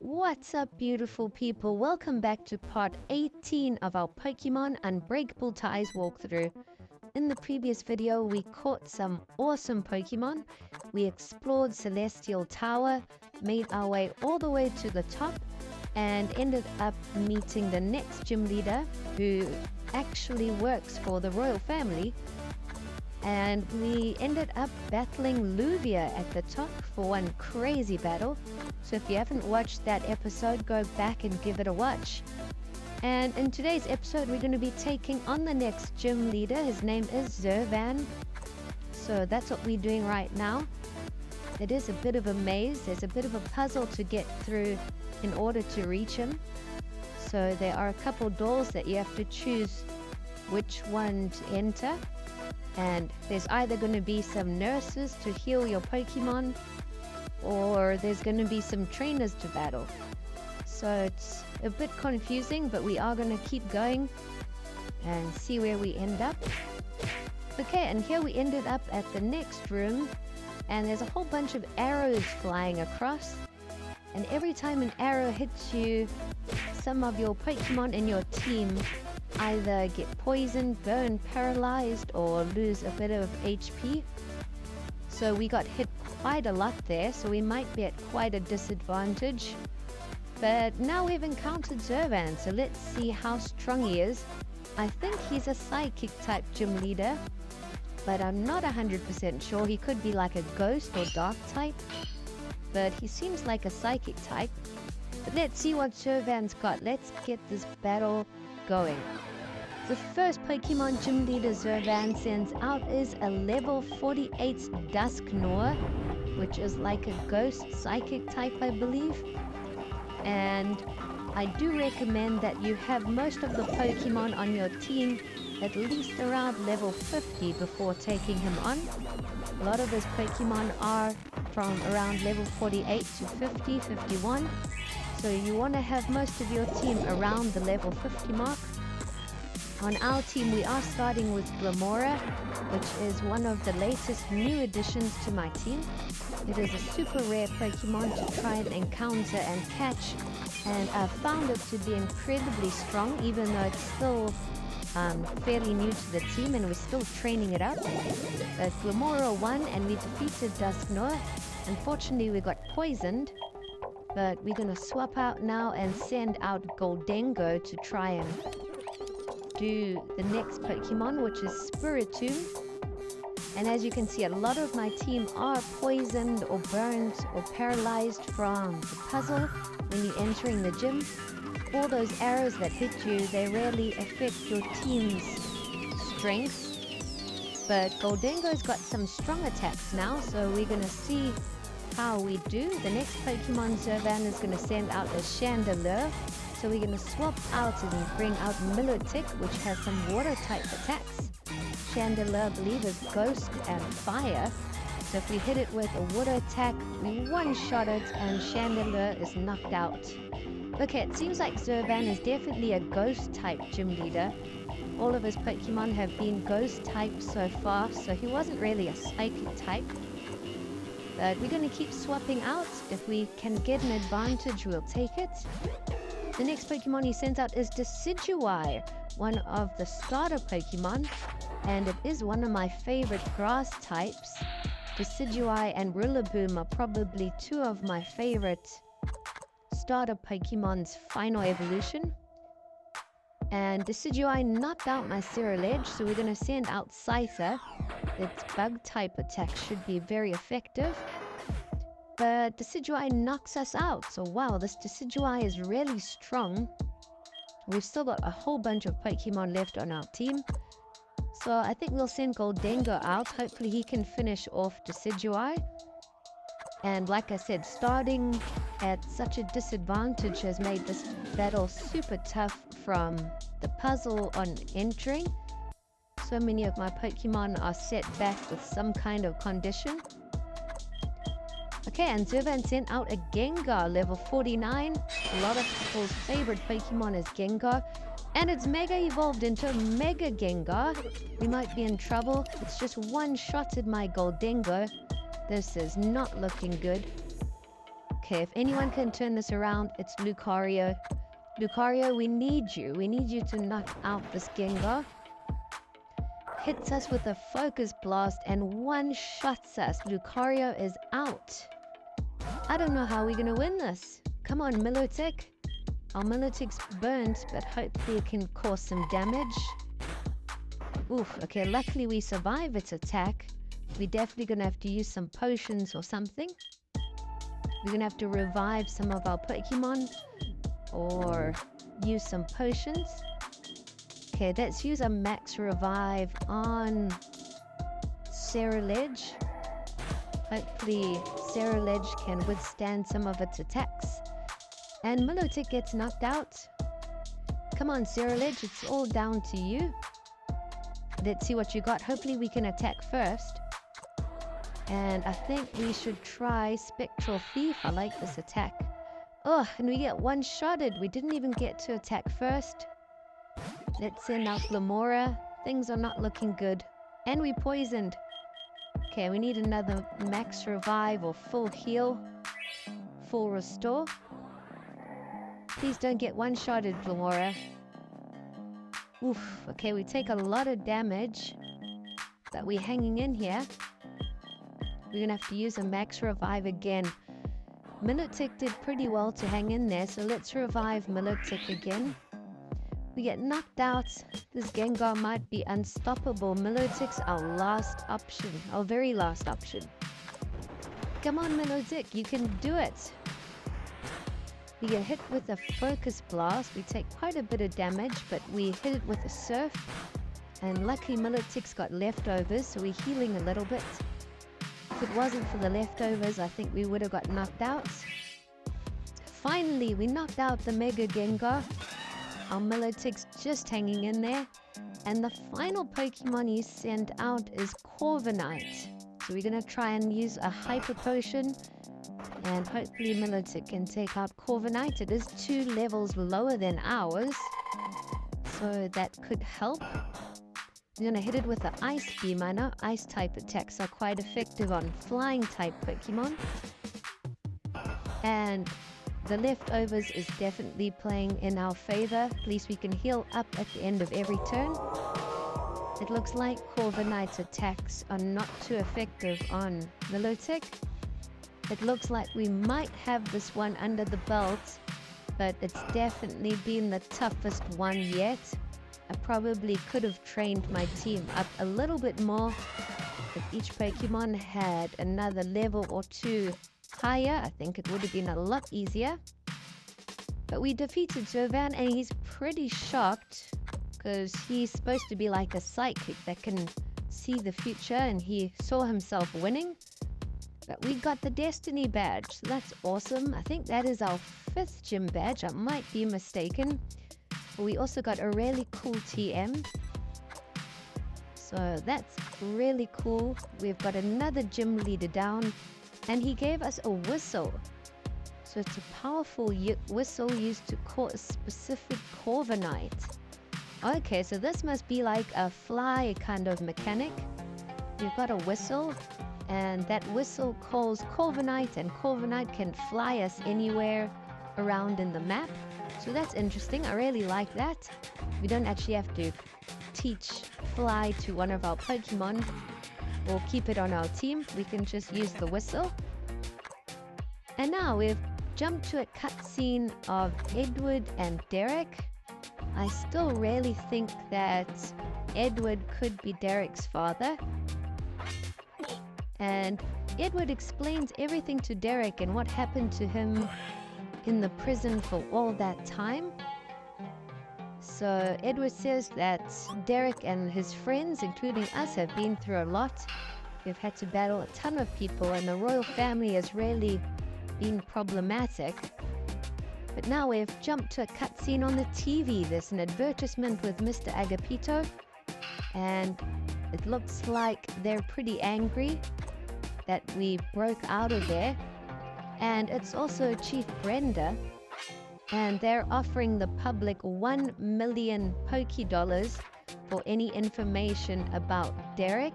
What's up, beautiful people? Welcome back to part 18 of our Pokemon Unbreakable Ties walkthrough. In the previous video, we caught some awesome Pokemon, we explored Celestial Tower, made our way all the way to the top, and ended up meeting the next gym leader who actually works for the royal family. And we ended up battling Luvia at the top for one crazy battle. So if you haven't watched that episode, go back and give it a watch. And in today's episode, we're going to be taking on the next gym leader. His name is Zurvan. So that's what we're doing right now. It is a bit of a maze. There's a bit of a puzzle to get through in order to reach him. So there are a couple doors that you have to choose which one to enter. And there's either going to be some nurses to heal your Pokemon, or there's going to be some trainers to battle. So it's a bit confusing, but we are going to keep going and see where we end up. Okay, and here we ended up at the next room, and there's a whole bunch of arrows flying across. And every time an arrow hits you, some of your Pokemon in your team either get poisoned, burned, paralyzed, or lose a bit of HP. So we got hit quite a lot there, so we might be at quite a disadvantage. But now we've encountered Zurvan, so let's see how strong he is. I think he's a psychic type gym leader, but I'm not 100% sure. He could be like a ghost or dark type, but he seems like a psychic type. But let's see what Zurvan's got. Let's get this battle going. The first Pokemon gym leader Zurvan sends out is a level 48 Dusknoir, which is like a ghost psychic type, I believe. And I do recommend that you have most of the Pokemon on your team at least around level 50 before taking him on. A lot of his Pokemon are from around level 48 to 50, 51. So you want to have most of your team around the level 50 mark. On our team, we are starting with Glimmora, which is one of the latest new additions to my team. It is a super rare Pokemon to try and encounter and catch, and I've found it to be incredibly strong, even though it's still fairly new to the team and we're still training it up. But Glimmora won and we defeated Dusknoir. Unfortunately, we got poisoned, but we're going to swap out now and send out Goldengo to try and do the next Pokemon, which is Spiritomb. And as you can see, a lot of my team are poisoned or burned or paralyzed from the puzzle when you're entering the gym. All those arrows that hit you, they rarely affect your team's strength. But Goldengo's got some strong attacks now, so we're going to see how we do. The next Pokemon Zurvan is going to send out a Chandelure. So we're going to swap out and bring out Milotic, which has some water type attacks. Chandelure, I believe, is Ghost and Fire. So if we hit it with a water attack, we one-shot it and Chandelure is knocked out. Okay, it seems like Zurvan is definitely a Ghost type gym leader. All of his Pokemon have been Ghost type so far, so he wasn't really a Psychic type. But we're going to keep swapping out. If we can get an advantage, we'll take it. The next Pokemon he sends out is Decidueye, one of the starter Pokemon, and it is one of my favorite grass types. Decidueye and Rillaboom are probably two of my favorite starter Pokemon's final evolution. And Decidueye knocked out my Cerulege, so we're going to send out Scyther. Its bug type attack should be very effective. But Decidueye knocks us out. So wow, this Decidueye is really strong. We've still got a whole bunch of Pokemon left on our team. So I think we'll send Goldengo out. Hopefully he can finish off Decidueye. And like I said, starting at such a disadvantage has made this battle super tough from the puzzle on entering. So many of my Pokemon are set back with some kind of condition. Okay, and Zurvan sent out a Gengar, level 49. A lot of people's favorite Pokemon is Gengar. And it's mega evolved into a Mega Gengar. We might be in trouble. It's just one-shotted my Goldengo. This is not looking good. Okay, if anyone can turn this around, it's Lucario. Lucario, we need you. We need you to knock out this Gengar. Hits us with a Focus Blast and one-shots us. Lucario is out. I don't know how we're going to win this. Come on, Milotic. Our Milotic's burnt, but hopefully it can cause some damage. Oof, okay, luckily we survive its attack. We're definitely going to have to use some potions or something. We're going to have to revive some of our Pokemon or use some potions. Okay, let's use a max revive on Ceruledge. Hopefully Ceruledge can withstand some of its attacks. And Milotic gets knocked out. Come on, Ceruledge, it's all down to you. Let's see what you got. Hopefully we can attack first. And I think we should try Spectral Thief. I like this attack. Oh, and we get one-shotted. We didn't even get to attack first. Let's send out Lamora. Things are not looking good. And we poisoned. Okay, we need another max revive or full heal. Full restore. Please don't get one-shotted, Lamora. Oof, okay, we take a lot of damage. But we're hanging in here. We're gonna have to use a max revive again. Milotic did pretty well to hang in there, so let's revive Milotic again. We get knocked out. This Gengar might be unstoppable. Milotic's our last option, our very last option. Come on, Milotic, you can do it. We get hit with a Focus Blast. We take quite a bit of damage, but we hit it with a Surf. And luckily Milotic's got leftovers, so we're healing a little bit. If it wasn't for the leftovers, I think we would have got knocked out. Finally, we knocked out the Mega Gengar. Our Milotic's just hanging in there. And the final Pokemon you send out is Corviknight. So we're going to try and use a Hyper Potion. And hopefully Milotic can take out Corviknight. It is 2 levels lower than ours. So that could help. We're going to hit it with the Ice Beam. I know Ice-type attacks are quite effective on Flying-type Pokemon. And the leftovers is definitely playing in our favor. At least we can heal up at the end of every turn. It looks like Corviknight's attacks are not too effective on Milotic. It looks like we might have this one under the belt, but it's definitely been the toughest one yet. I probably could have trained my team up a little bit more if each Pokemon had another level or 2 higher. I think it would have been a lot easier. But we defeated Zurvan, and he's pretty shocked because he's supposed to be like a psychic that can see the future, and he saw himself winning. But we got the Destiny badge, so that's awesome. I think that is our 5th gym badge. I might be mistaken. We also got a really cool TM. So that's really cool. We've got another gym leader down, and he gave us a whistle. So it's a powerful whistle used to call a specific Corviknight. Okay, so this must be like a fly kind of mechanic. We've got a whistle, and that whistle calls Corviknight, and Corviknight can fly us anywhere around in the map. So that's interesting. I really like that. We don't actually have to teach fly to one of our Pokemon or keep it on our team. We can just use the whistle. And now we've jumped to a cutscene of Edward and Darek. I still really think that Edward could be Derek's father. And Edward explains everything to Darek and what happened to him in the prison for all that time. So Edward says that Darek and his friends, including us, have been through a lot. We've had to battle a ton of people, and the royal family has really been problematic. But now we've jumped to a cutscene on the TV. There's an advertisement with Mr. Agapito, and it looks like they're pretty angry that we broke out of there. And it's also Chief Brenda. and they're offering the public 1 million Poké for any information about Darek.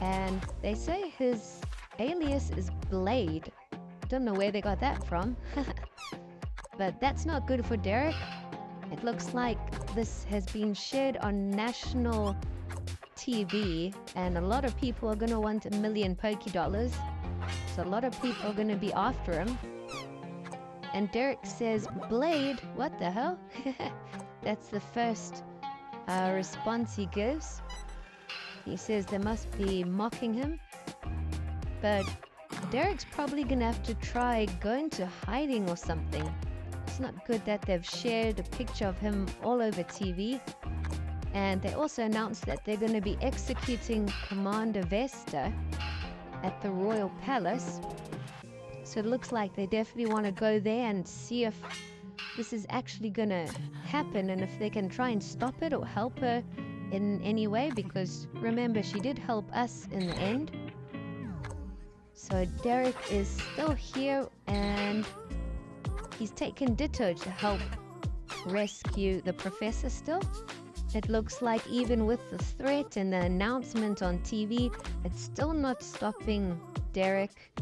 And they say his alias is Blade. Don't know where they got that from. But that's not good for Darek. It looks like this has been shared on national TV, and a lot of people are going to want 1 million Poké. So a lot of people are going to be after him. And Darek says, Blade? What the hell? That's the first response he gives. He says they must be mocking him. But Darek's probably going to have to try going to hiding or something. It's not good that they've shared a picture of him all over TV. And they also announced that they're going to be executing Commander Vesta at the Royal Palace. So it looks like they definitely want to go there and see if this is actually going to happen and if they can try and stop it or help her in any way, because remember, she did help us in the end. So Darek is still here and he's taken Ditto to help rescue the professor still. It looks like even with the threat and the announcement on TV, it's still not stopping Darek.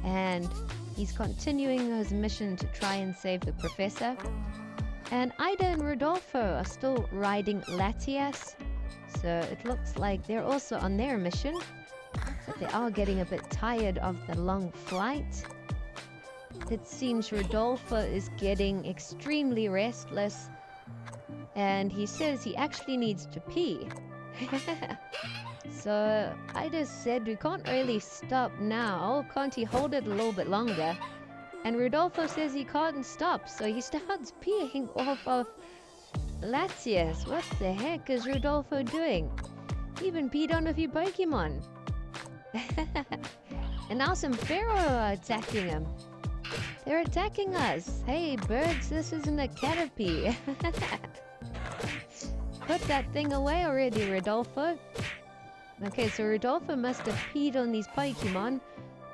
And he's continuing his mission to try and save the professor. And Eda and Rodolfo are still riding Latias. So it looks like they're also on their mission. But they are getting a bit tired of the long flight. It seems Rodolfo is getting extremely restless. And he says he actually needs to pee. So I just said we can't really stop now. Can't he hold it a little bit longer? And Rodolfo says he can't stop. So he starts peeing off of Latias. What the heck is Rodolfo doing? He even peed on a few Pokemon. And now some Pharaoh are attacking him. They're attacking us. Hey birds, this isn't a Caterpie. Put that thing away already, Rodolfo. Okay, so Rodolfo must have peed on these Pokemon.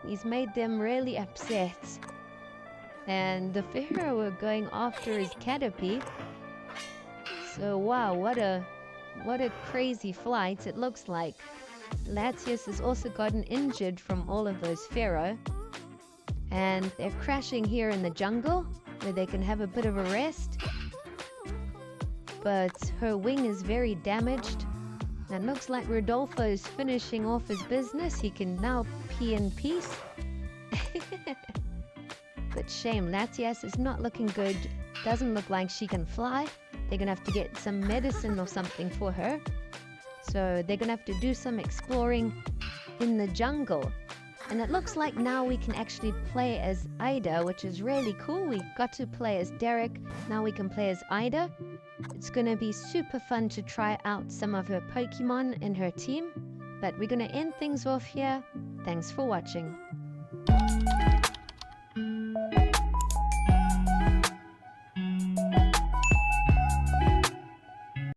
He's made them really upset. And the Pharaoh were going after his Caterpie. So wow, what a crazy flight it looks like. Latias has also gotten injured from all of those Pharaoh. And they're crashing here in the jungle, where they can have a bit of a rest. But her wing is very damaged. And looks like Rodolfo is finishing off his business. He can now pee in peace. But shame, Latias is not looking good. Doesn't look like she can fly. They're gonna have to get some medicine or something for her. So they're gonna have to do some exploring in the jungle. And it looks like now we can actually play as Eda, which is really cool. We got to play as Darek, now we can play as Eda. It's gonna be super fun to try out some of her Pokemon in her team. But we're gonna end things off here. Thanks for watching.